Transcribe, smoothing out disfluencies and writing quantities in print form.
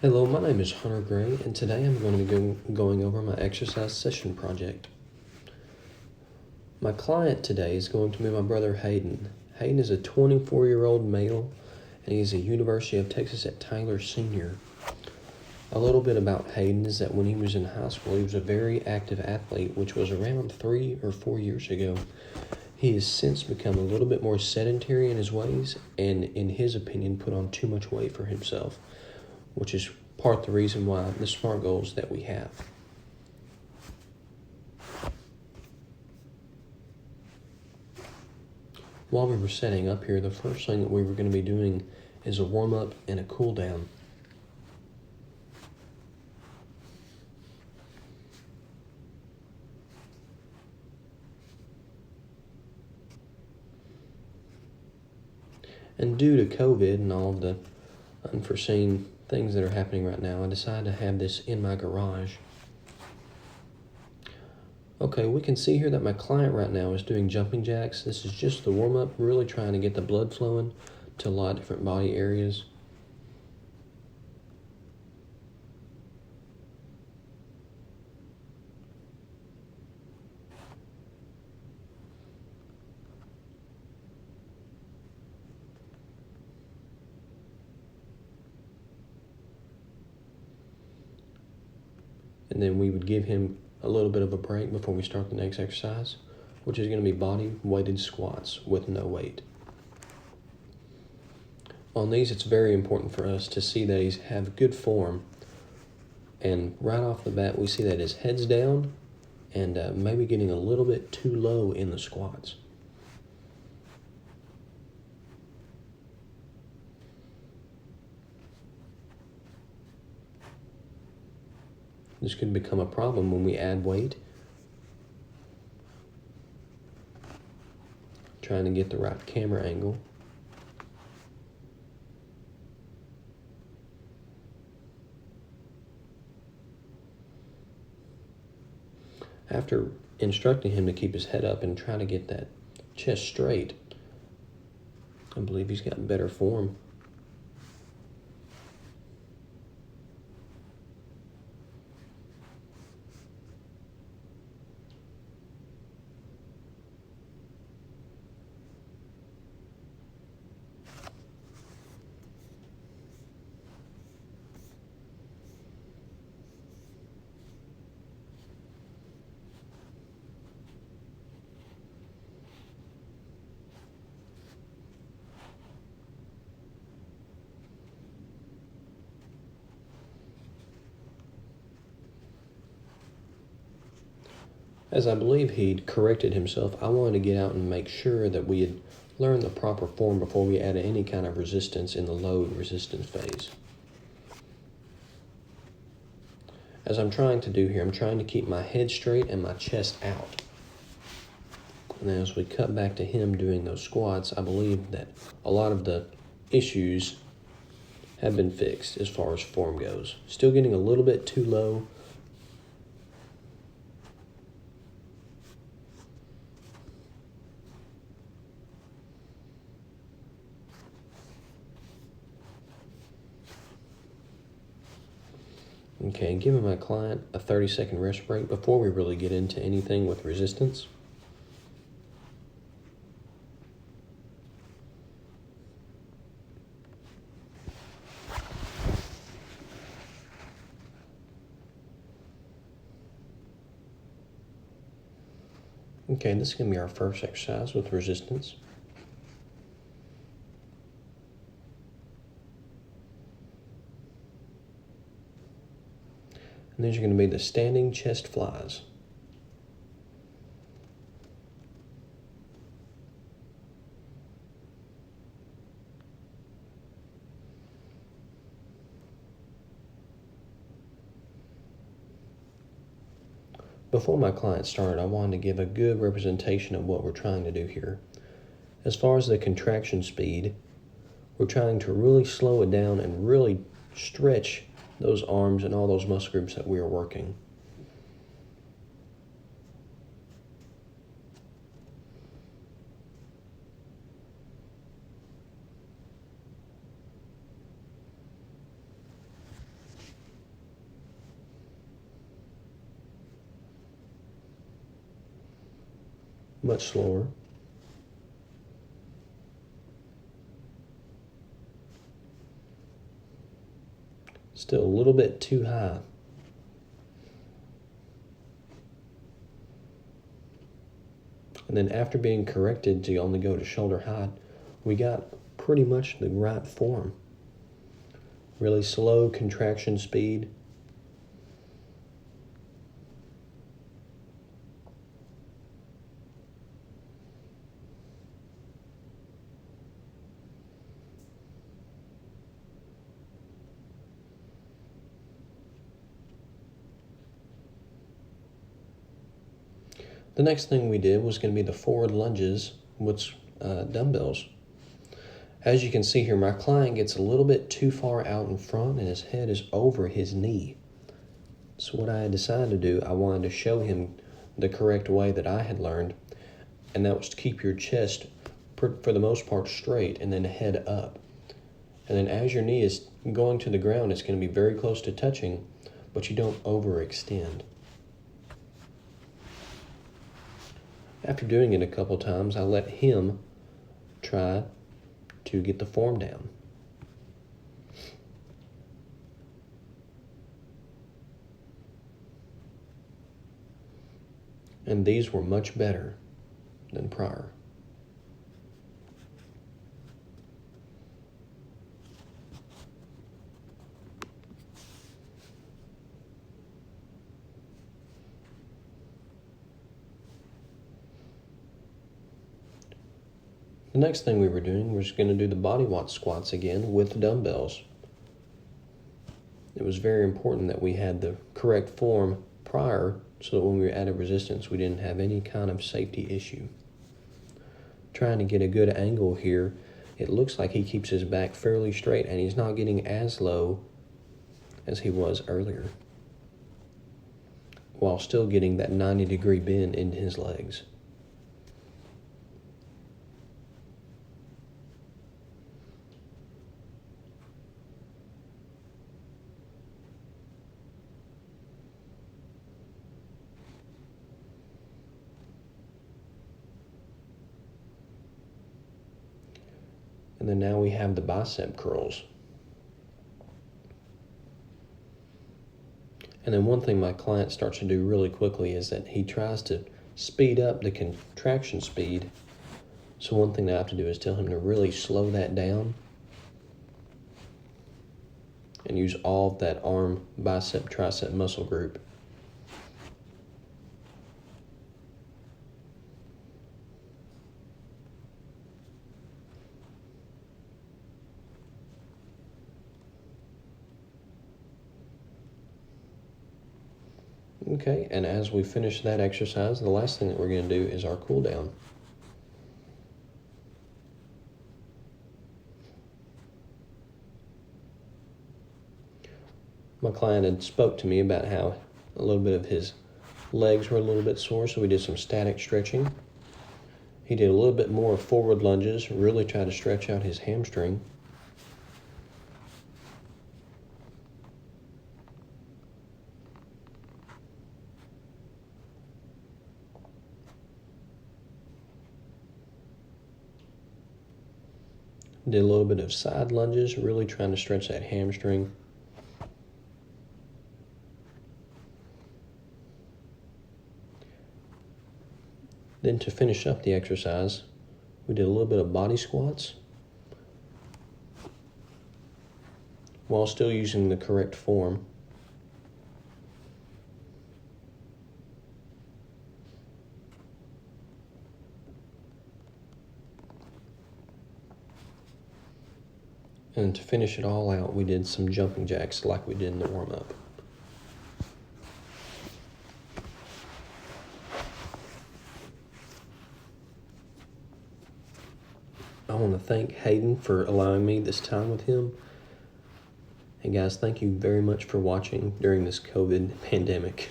Hello, my name is Hunter Gray, and today I'm going to be going over my exercise session project. My client today is going to be my brother Hayden. Hayden is a 24-year-old male, and he's a University of Texas at Tyler senior. A little bit about Hayden is that when he was in high school, he was a very active athlete, which was around 3 or 4 years ago. He has since become a little bit more sedentary in his ways, and in his opinion, put on too much weight for himself, which is part of the reason why the SMART goals that we have. While we were setting up here, the first thing that we were going to be doing is a warm-up and a cool-down. And due to COVID and all of the unforeseen things that are happening right now, I decided to have this in my garage. Okay, we can see here that my client right now is doing jumping jacks. This is just the warm-up, really trying to get the blood flowing to a lot of different body areas. And then we would give him a little bit of a break before we start the next exercise, which is going to be body weighted squats with no weight. On these, it's very important for us to see that he's have good form. And right off the bat, we see that his head's down and maybe getting a little bit too low in the squats. This could become a problem when we add weight. Trying to get the right camera angle. After instructing him to keep his head up and try to get that chest straight, I believe he's got better form. As I believe he'd corrected himself, I wanted to get out and make sure that we had learned the proper form before we added any kind of resistance in the load resistance phase. As I'm trying to do here, I'm trying to keep my head straight and my chest out. And as we cut back to him doing those squats, I believe that a lot of the issues have been fixed as far as form goes. Still getting a little bit too low. Okay, giving my client a 30-second rest break before we really get into anything with resistance. Okay, this is going to be our first exercise with resistance. And these are going to be the standing chest flies. Before my client started, I wanted to give a good representation of what we're trying to do here. As far as the contraction speed, we're trying to really slow it down and really stretch those arms and all those muscle groups that we are working. Much slower. Still a little bit too high. And then after being corrected to only go to shoulder height, we got pretty much the right form. Really slow contraction speed. The next thing we did was going to be the forward lunges with dumbbells. As you can see here, my client gets a little bit too far out in front and his head is over his knee. So what I had decided to do, I wanted to show him the correct way that I had learned, and that was to keep your chest, for the most part, straight and then head up. And then as your knee is going to the ground, it's going to be very close to touching, but you don't overextend. After doing it a couple times, I let him try to get the form down. And these were much better than prior. The next thing we were doing was going to do the body weight squats again with dumbbells. It was very important that we had the correct form prior so that when we added resistance we didn't have any kind of safety issue. Trying to get a good angle here, it looks like he keeps his back fairly straight and he's not getting as low as he was earlier, while still getting that 90-degree bend in his legs. And then now we have the bicep curls. And then one thing my client starts to do really quickly is that he tries to speed up the contraction speed. So one thing that I have to do is tell him to really slow that down and use all of that arm, bicep, tricep muscle group. Okay, and as we finish that exercise, the last thing that we're going to do is our cool down. My client had spoke to me about how a little bit of his legs were a little bit sore, so we did some static stretching. He did a little bit more forward lunges, really tried to stretch out his hamstring. Did a little bit of side lunges, really trying to stretch that hamstring. Then to finish up the exercise, we did a little bit of body squats while still using the correct form. And to finish it all out, we did some jumping jacks like we did in the warm-up. I want to thank Hayden for allowing me this time with him. And guys, thank you very much for watching during this COVID pandemic.